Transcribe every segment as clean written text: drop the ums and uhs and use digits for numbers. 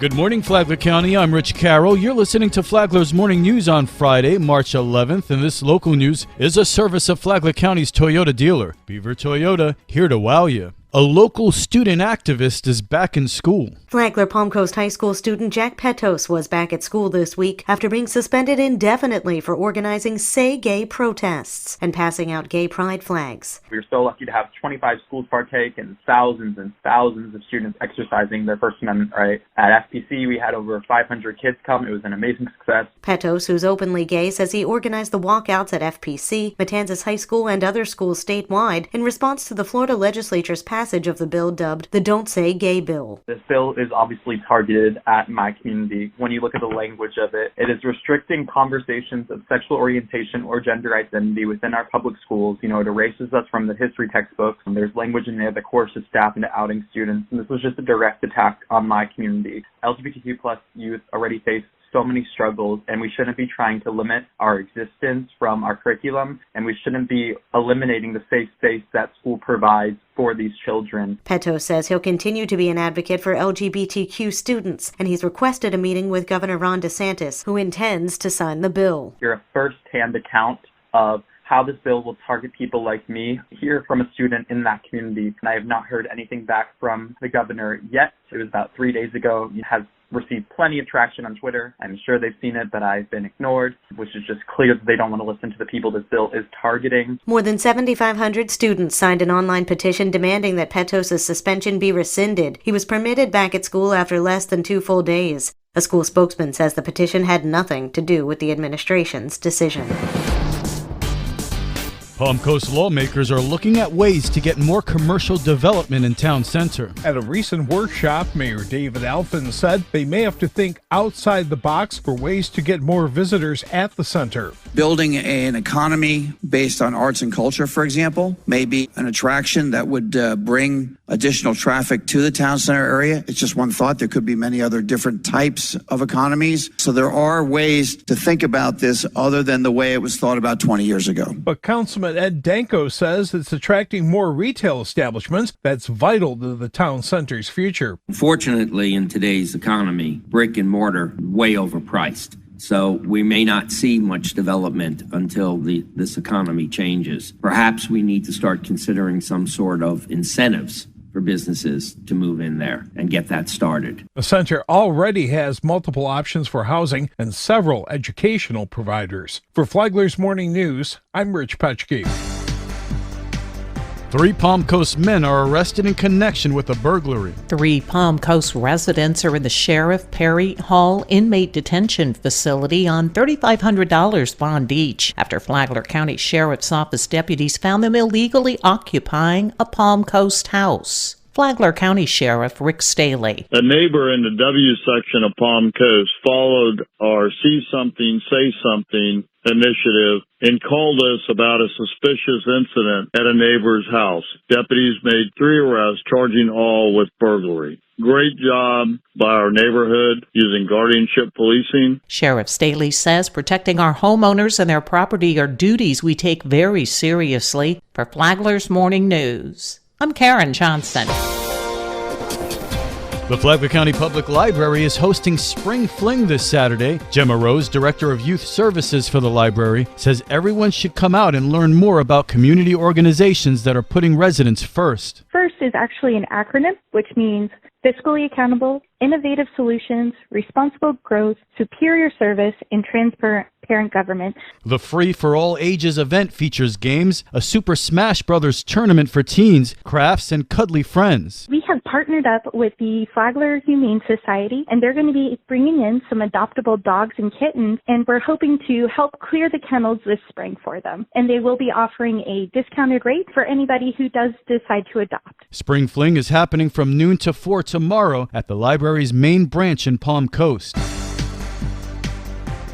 Good morning, Flagler County. I'm Rich Carroll. You're listening to Flagler's Morning News on Friday, March 11th, and this local news is a service of Flagler County's Toyota dealer. Beaver Toyota, here to wow you. A local student activist is back in school. Flagler Palm Coast High School student Jack Petos was back at school this week after being suspended indefinitely for organizing Say Gay protests and passing out gay pride flags. We were so lucky to have 25 schools partake and thousands of students exercising their First Amendment right. At FPC, we had over 500 kids come. It was an amazing success. Petos, who's openly gay, says he organized the walkouts at FPC, Matanzas High School, and other schools statewide in response to the Florida legislature's passage of the bill dubbed the Don't Say Gay bill. This bill is obviously targeted at my community. When you look at the language of it, it is restricting conversations of sexual orientation or gender identity within our public schools. It erases us from the history textbooks, and there's language in there that coerces staff into outing students, and this was just a direct attack on my community. LGBTQ plus youth already face so many struggles, and we shouldn't be trying to limit our existence from our curriculum, and we shouldn't be eliminating the safe space that school provides for these children. Petos says he'll continue to be an advocate for LGBTQ students, and he's requested a meeting with Governor Ron DeSantis, who intends to sign the bill. You're a first-hand account of how this bill will target people like me, hear from a student in that community, and I have not heard anything back from the governor yet. It was about 3 days ago. He has received plenty of traction on Twitter. I'm sure they've seen it, but I've been ignored, which is just clear that they don't want to listen to the people this bill is targeting. More than 7,500 students signed an online petition demanding that Petos' suspension be rescinded. He was permitted back at school after less than 2 full days. A school spokesman says the petition had nothing to do with the administration's decision. Palm Coast lawmakers are looking at ways to get more commercial development in town center. At a recent workshop, Mayor David Alphin said they may have to think outside the box for ways to get more visitors at the center. Building an economy based on arts and culture, for example, may be an attraction that would bring additional traffic to the town center area. It's just one thought. There could be many other different types of economies. So there are ways to think about this other than the way it was thought about 20 years ago. But Councilman Ed Danko says it's attracting more retail establishments that's vital to the town center's future. Unfortunately, in today's economy, brick and mortar way overpriced. So we may not see much development until this economy changes. Perhaps we need to start considering some sort of incentives for businesses to move in there and get that started. The center already has multiple options for housing and several educational providers. For Flagler's Morning News, I'm Rich Petchke. 3 Palm Coast men are arrested in connection with a burglary. 3 Palm Coast residents are in the Sheriff Perry Hall inmate detention facility on $3,500 bond each after Flagler County Sheriff's Office deputies found them illegally occupying a Palm Coast house. Flagler County Sheriff Rick Staley. A neighbor in the W section of Palm Coast followed our See Something, Say Something initiative and called us about a suspicious incident at a neighbor's house. Deputies made 3 arrests, charging all with burglary. Great job by our neighborhood using guardianship policing. Sheriff Staley says protecting our homeowners and their property are duties we take very seriously. For Flagler's Morning News, I'm Karen Johnson. The Flagler County Public Library is hosting Spring Fling this Saturday. Gemma Rose, Director of Youth Services for the library, says everyone should come out and learn more about community organizations that are putting residents first. FIRST is actually an acronym, which means fiscally accountable, innovative solutions, responsible growth, superior service, and transparent government. The free for all ages event features games, a Super Smash Brothers tournament for teens, crafts, and cuddly friends. We have partnered up with the Flagler Humane Society, and they're going to be bringing in some adoptable dogs and kittens, and we're hoping to help clear the kennels this spring for them. And they will be offering a discounted rate for anybody who does decide to adopt. Spring Fling is happening from noon to 4 tomorrow at the library's main branch in Palm Coast.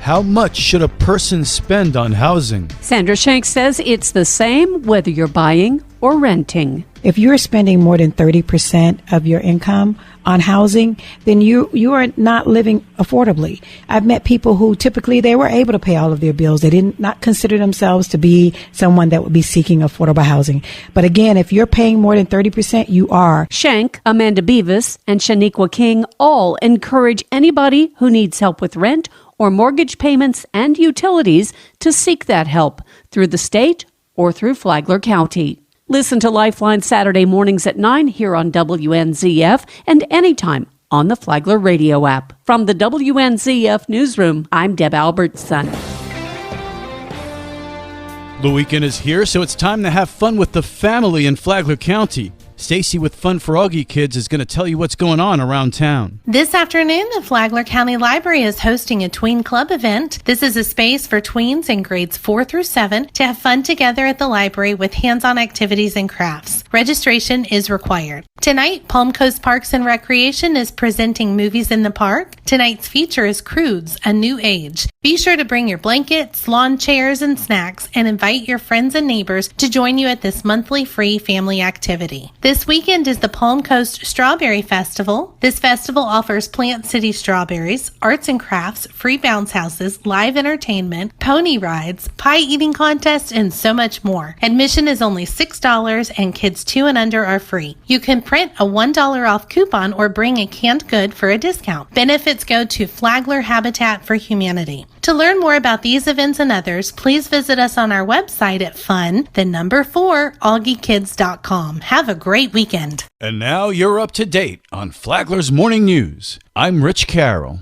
How much should a person spend on housing? Sandra Shank says it's the same whether you're buying or renting. If you're spending more than 30% of your income on housing, then you are not living affordably. I've met people who typically they were able to pay all of their bills. They did not consider themselves to be someone that would be seeking affordable housing. But again, if you're paying more than 30%, you are. Shank, Amanda Beavis, and Shaniqua King all encourage anybody who needs help with rent or mortgage payments and utilities to seek that help through the state or through Flagler County. Listen to Lifeline Saturday mornings at 9 here on WNZF and anytime on the Flagler radio app. From the WNZF newsroom, I'm Deb Albertson. The weekend is here, so it's time to have fun with the family in Flagler County. Stacy with Fun for Augie Kids is going to tell you what's going on around town. This afternoon, the Flagler County Library is hosting a Tween Club event. This is a space for tweens in grades 4 through 7 to have fun together at the library with hands-on activities and crafts. Registration is required. Tonight, Palm Coast Parks and Recreation is presenting Movies in the Park. Tonight's feature is Crudes, A New Age. Be sure to bring your blankets, lawn chairs, and snacks and invite your friends and neighbors to join you at this monthly free family activity. This weekend is the Palm Coast Strawberry Festival. This festival offers Plant City strawberries, arts and crafts, free bounce houses, live entertainment, pony rides, pie eating contests, and so much more. Admission is only $6 and kids 2 and under are free. You can print a $1 off coupon or bring a canned good for a discount. Benefits go to Flagler Habitat for Humanity. To learn more about these events and others, please visit us on our website at fun4augiekids.com. Have a great weekend. And now you're up to date on Flagler's Morning News. I'm Rich Carroll.